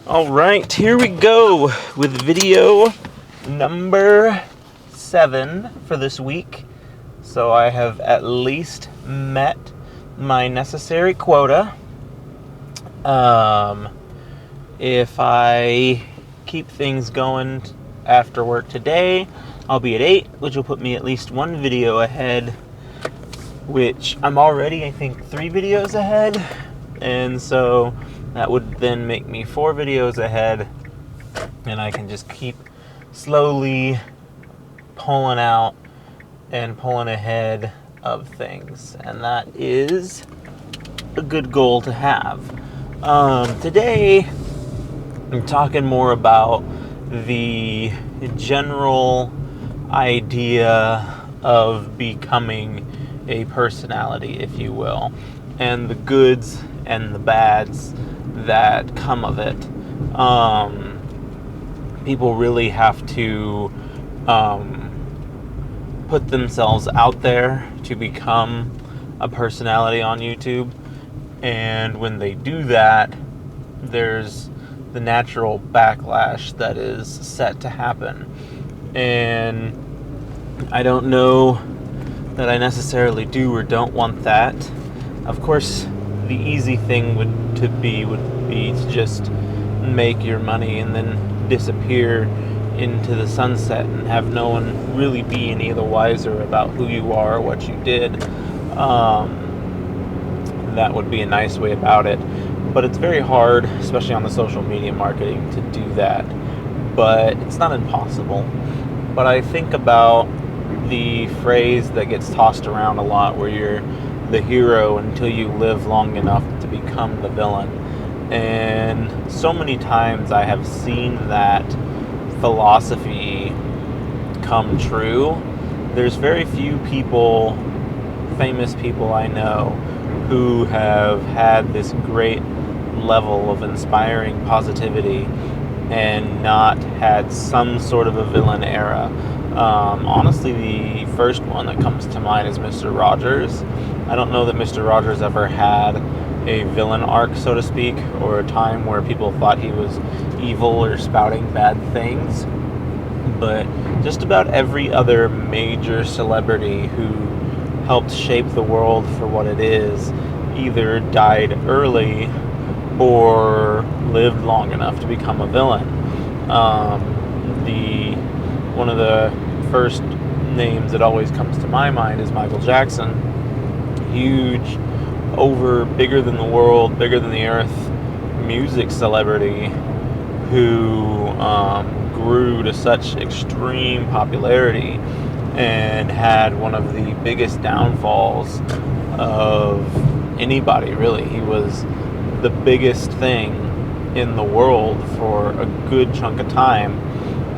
Alright, here we go with video number 7 for this week. So I have at least met my necessary quota. If I keep things going after work today, I'll be at 8, which will put me at least one video ahead, which I'm already, I think, 3 videos ahead. And so that would then make me 4 videos ahead, and I can just keep slowly pulling out and pulling ahead of things. And that is a good goal to have. Today, I'm talking more about the general idea of becoming a personality, if you will, and the goods and the bads that come of it. People really have to put themselves out there to become a personality on YouTube, and when they do that, there's the natural backlash that is set to happen. And I don't know that I necessarily do or don't want that. Of course, the easy thing would be to just make your money and then disappear into the sunset and have no one really be any the wiser about who you are or what you did. That would be a nice way about it. But it's very hard, especially on the social media marketing, to do that. But it's not impossible. But I think about the phrase that gets tossed around a lot, where you're the hero until you live long enough to become the villain. And so many times I have seen that philosophy come true. There's very few people, famous people I know, who have had this great level of inspiring positivity and not had some sort of a villain era. Honestly, the first one that comes to mind is Mr. Rogers. I don't know that Mr. Rogers ever had a villain arc, so to speak, or a time where people thought he was evil or spouting bad things. But just about every other major celebrity who helped shape the world for what it is either died early or lived long enough to become a villain. One of the first names that always comes to my mind is Michael Jackson. Huge, bigger than the world, bigger than the earth music celebrity who grew to such extreme popularity and had one of the biggest downfalls of anybody, really. He was the biggest thing in the world for a good chunk of time,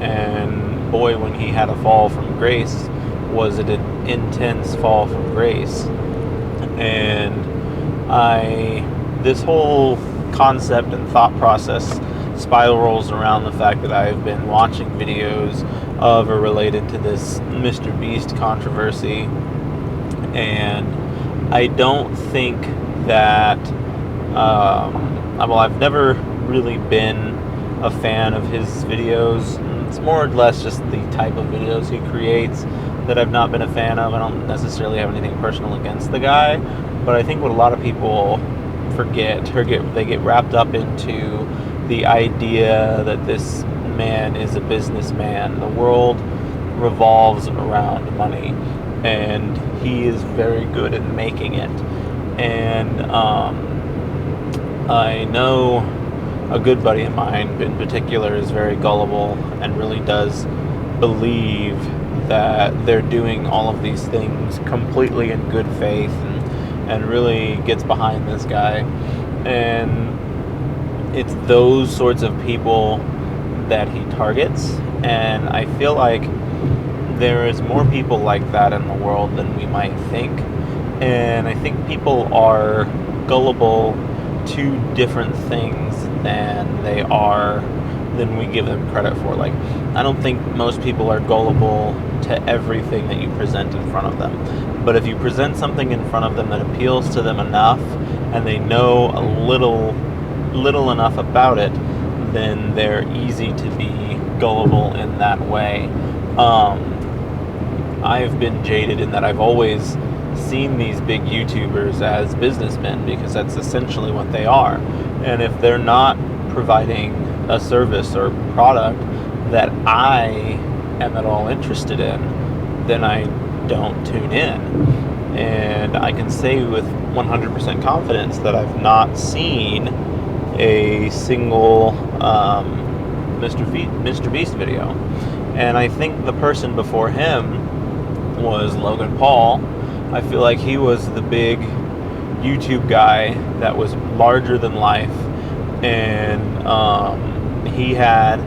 and boy, when he had a fall from grace, was it an intense fall from grace. And this whole concept and thought process spirals around the fact that I've been watching videos of or related to this Mr. Beast controversy, and I don't think that I've never really been a fan of his videos. It's more or less just the type of videos he creates that I've not been a fan of. I don't necessarily have anything personal against the guy, but I think what a lot of people forget or they get wrapped up into the idea that this man is a businessman. The world revolves around money, and he is very good at making it. And I know a good buddy of mine in particular is very gullible and really does believe that they're doing all of these things completely in good faith, and really gets behind this guy. And it's those sorts of people that he targets, and I feel like there is more people like that in the world than we might think. And I think people are gullible to different things than we give them credit for. Like, I don't think most people are gullible to everything that you present in front of them. But if you present something in front of them that appeals to them enough, and they know a little enough about it, then they're easy to be gullible in that way. I've been jaded in that I've always seen these big YouTubers as businessmen, because that's essentially what they are. And if they're not providing a service or product that I am at all interested in, then I don't tune in. And I can say with 100% confidence that I've not seen a single Mr. Beast video. And I think the person before him was Logan Paul. I feel like he was the big YouTube guy that was larger than life, and he had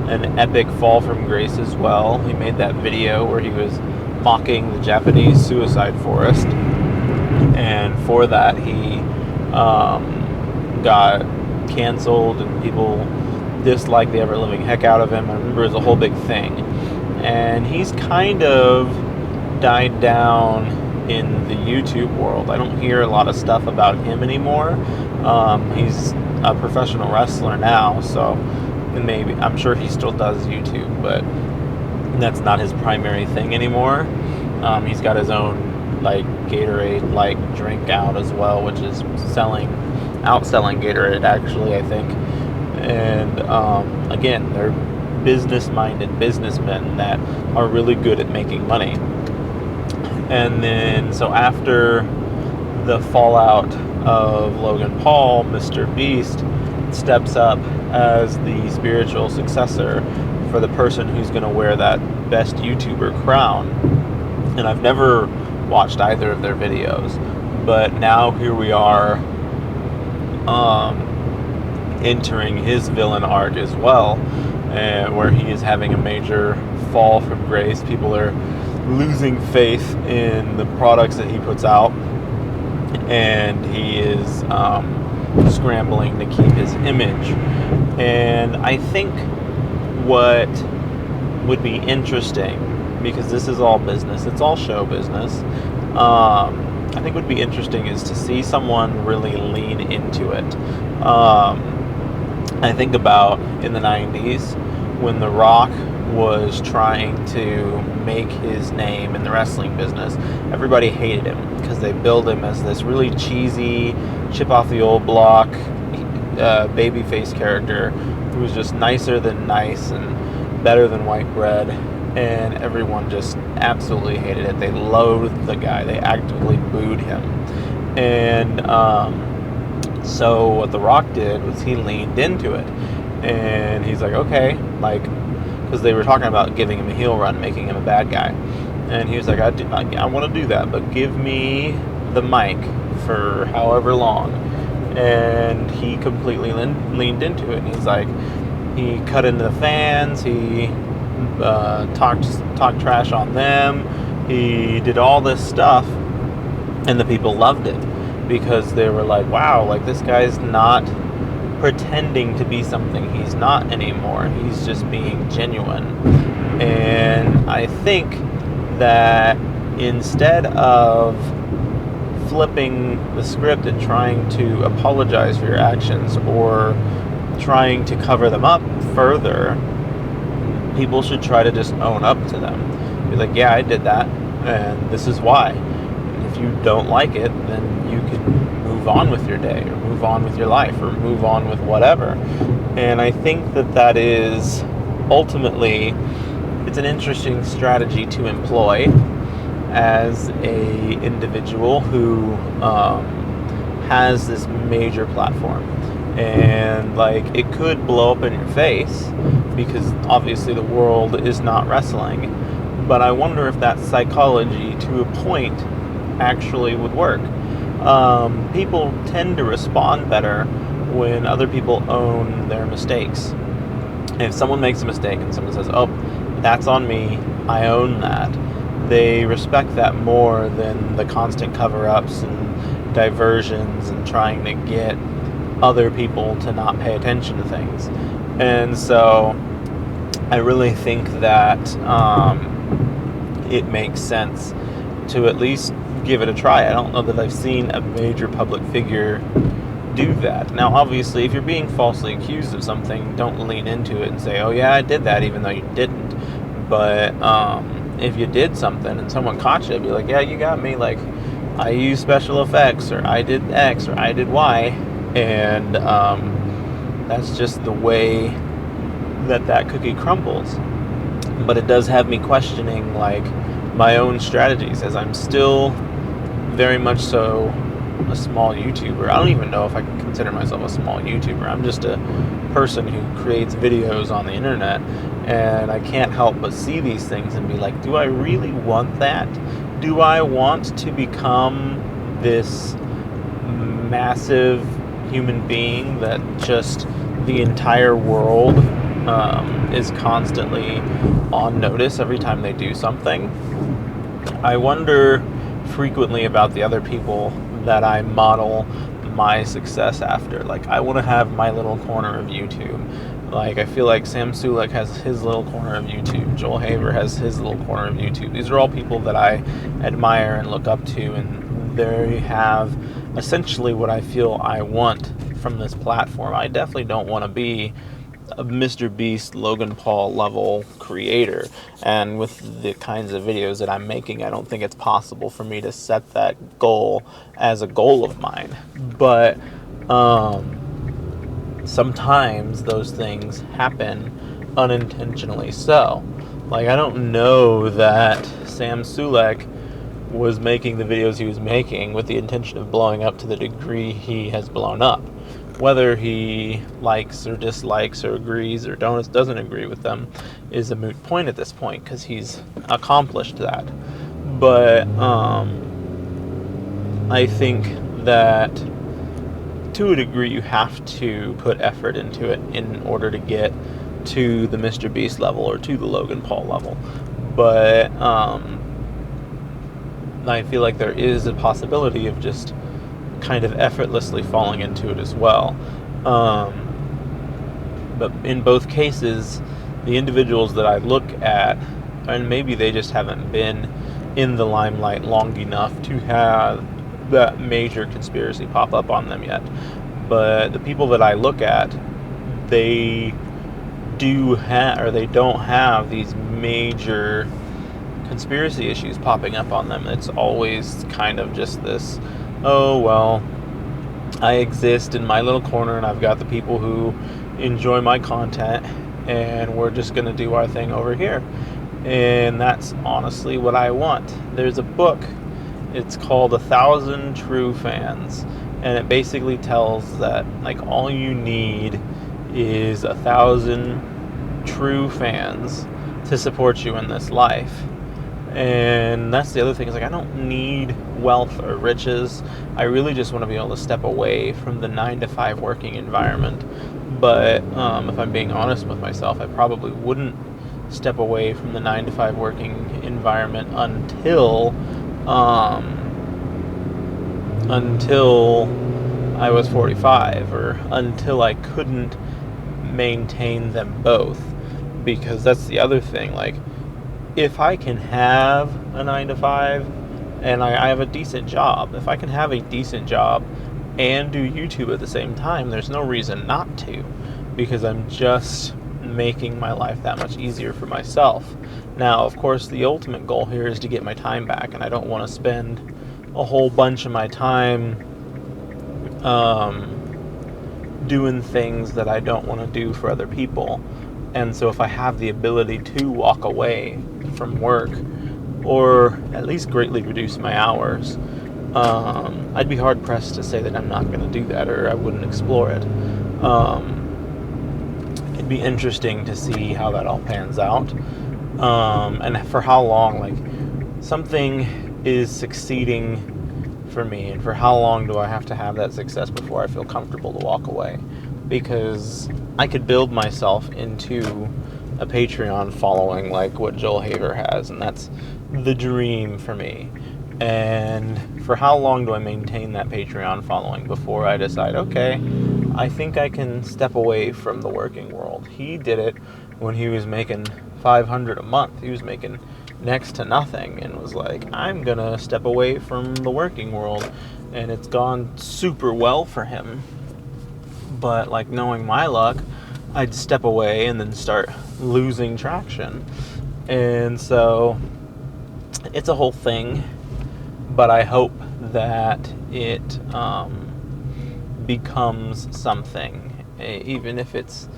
an epic fall from grace as well. He made that video where he was mocking the Japanese suicide forest, and for that he got canceled and people disliked the ever-living heck out of him. I remember it was a whole big thing, and he's kind of died down in the YouTube world. I don't hear a lot of stuff about him anymore. He's a professional wrestler now, so maybe, I'm sure he still does YouTube, but that's not his primary thing anymore. He's got his own like Gatorade-like drink out as well, which is outselling Gatorade actually, I think. And again, they're business-minded businessmen that are really good at making money. And then, so after the fallout of Logan Paul, Mr. Beast steps up as the spiritual successor for the person who's going to wear that best YouTuber crown. And I've never watched either of their videos, but now here we are entering his villain arc as well, where he is having a major fall from grace. People are losing faith in the products that he puts out, and he is scrambling to keep his image. And I think what would be interesting, because this is all business, it's all show business, I think would be interesting is to see someone really lean into it. I think about in the 90s when The Rock was trying to make his name in the wrestling business. Everybody hated him because they billed him as this really cheesy, chip off the old block babyface character who was just nicer than nice and better than white bread, and everyone just absolutely hated it. They loathed the guy. They actively booed him. And so what The Rock did was he leaned into it, and he's like, okay, like, because they were talking about giving him a heel run, making him a bad guy. And he was like, I want to do that, but give me the mic for however long. And he completely leaned into it. And he's like, he cut into the fans, he talked trash on them, he did all this stuff, and the people loved it because they were like, wow, like, this guy's not pretending to be something he's not anymore. He's just being genuine. And I think that instead of flipping the script and trying to apologize for your actions or trying to cover them up further, people should try to just own up to them. Be like, yeah, I did that, and this is why. And if you don't like it, then you can move on with your day, or move on with your life, or move on with whatever. And I think that is ultimately, it's an interesting strategy to employ as a individual who has this major platform. And like, it could blow up in your face because obviously the world is not wrestling, but I wonder if that psychology to a point actually would work. People tend to respond better when other people own their mistakes. If someone makes a mistake and someone says, oh, that's on me, I own that, they respect that more than the constant cover-ups and diversions and trying to get other people to not pay attention to things. And so I really think that it makes sense to at least give it a try. I don't know that I've seen a major public figure do that. Now, obviously, if you're being falsely accused of something, don't lean into it and say, oh yeah, I did that, even though you didn't. But if you did something and someone caught you, be like, yeah, you got me, like, I used special effects, or I did X, or I did Y, and that's just the way that cookie crumbles. But it does have me questioning, like, my own strategies, as I'm still very much so a small YouTuber. I don't even know if I can consider myself a small YouTuber. I'm just a person who creates videos on the internet, and I can't help but see these things and be like, do I really want that? Do I want to become this massive human being that just the entire world is constantly on notice every time they do something? I wonder frequently about the other people that I model my success after. Like, I want to have my little corner of YouTube. Like, I feel like Sam Sulek has his little corner of YouTube. Joel Haver has his little corner of YouTube. These are all people that I admire and look up to, and they have essentially what I feel I want from this platform. I definitely don't want to be a Mr. Beast, Logan Paul level creator, and with the kinds of videos that I'm making, I don't think it's possible for me to set that goal as a goal of mine. But sometimes those things happen unintentionally. So, like, I don't know that Sam Sulek was making the videos he was making with the intention of blowing up to the degree he has blown up. Whether he likes or dislikes or agrees or doesn't agree with them is a moot point at this point, because he's accomplished that. But I think that to a degree you have to put effort into it in order to get to the Mr. Beast level or to the Logan Paul level. But I feel like there is a possibility of just kind of effortlessly falling into it as well. But in both cases, the individuals that I look at, and maybe they just haven't been in the limelight long enough to have that major conspiracy pop up on them yet. But the people that I look at, they don't have these major conspiracy issues popping up on them. It's always kind of just this, oh, well, I exist in my little corner and I've got the people who enjoy my content and we're just going to do our thing over here. And that's honestly what I want. There's a book, it's called 1,000 True Fans, and it basically tells that, like, all you need is 1,000 true fans to support you in this life. And that's the other thing, is like, I don't need wealth or riches. I really just want to be able to step away from the 9-to-5 working environment. But if I'm being honest with myself, I probably wouldn't step away from the 9-to-5 working environment until I was 45, or until I couldn't maintain them both. Because that's the other thing, like, if I can have a 9-to-5 and I have a decent job, if I can have a decent job and do YouTube at the same time, there's no reason not to, because I'm just making my life that much easier for myself. Now, of course, the ultimate goal here is to get my time back, and I don't want to spend a whole bunch of my time doing things that I don't want to do for other people. And so if I have the ability to walk away from work, or at least greatly reduce my hours, I'd be hard pressed to say that I'm not going to do that, or I wouldn't explore it. It'd be interesting to see how that all pans out, and for how long, like, something is succeeding for me, and for how long do I have to have that success before I feel comfortable to walk away. Because I could build myself into a Patreon following like what Joel Haver has, and that's the dream for me. And for how long do I maintain that Patreon following before I decide, okay, I think I can step away from the working world? He did it when he was making $500 a month. He was making next to nothing, and was like, I'm gonna step away from the working world, and it's gone super well for him. But like knowing my luck, I'd step away and then start losing traction. And so it's a whole thing, but I hope that it becomes something, even if it's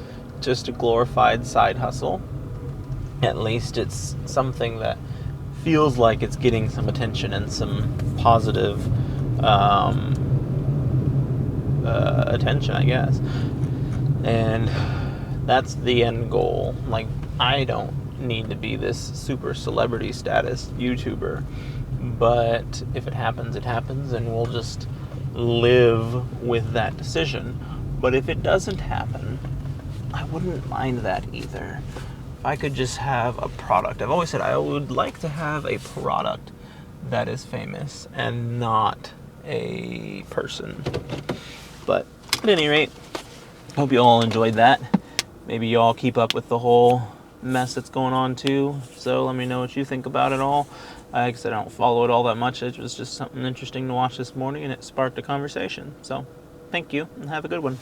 just a glorified side hustle. At least it's something that feels like it's getting some attention and some positive attention, I guess. And that's the end goal. Like, I don't need to be this super celebrity status YouTuber, but if it happens, it happens, and we'll just live with that decision. But if it doesn't happen, I wouldn't mind that either. If I could just have a product. I've always said I would like to have a product that is famous and not a person. But at any rate, hope you all enjoyed that. Maybe you all keep up with the whole mess that's going on too. So let me know what you think about it all. Like I said, I don't follow it all that much. It was just something interesting to watch this morning, and it sparked a conversation. So thank you, and have a good one.